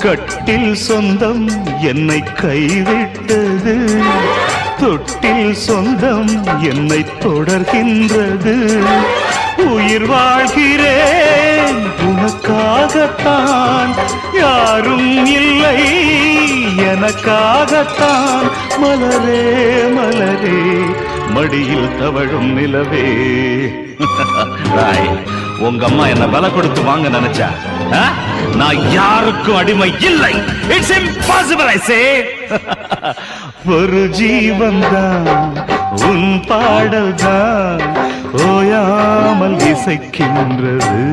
கட்டில் சொந்தம் என்னை கைவிட்டது, தொட்டில் சொந்தம் என்னை தொடர்கின்றது. உயிர் வாழ்கிறேன் உனக்காகத்தான், யாரும் இல்லை எனக்காகத்தான். மலரே மலரே மடியில் தவழும் நிலவே. உங்க அம்மா என்ன விலை கொடுத்து வாங்க நினைச்சா, நான் யாருக்கும் அடிமை இல்லை. இட்ஸ் இம்பாசிபிள் ஐ சே. ஒரு ஜீவன் தான் உன் பாடல் தான் ஓயாமல் இசைக்கின்றது.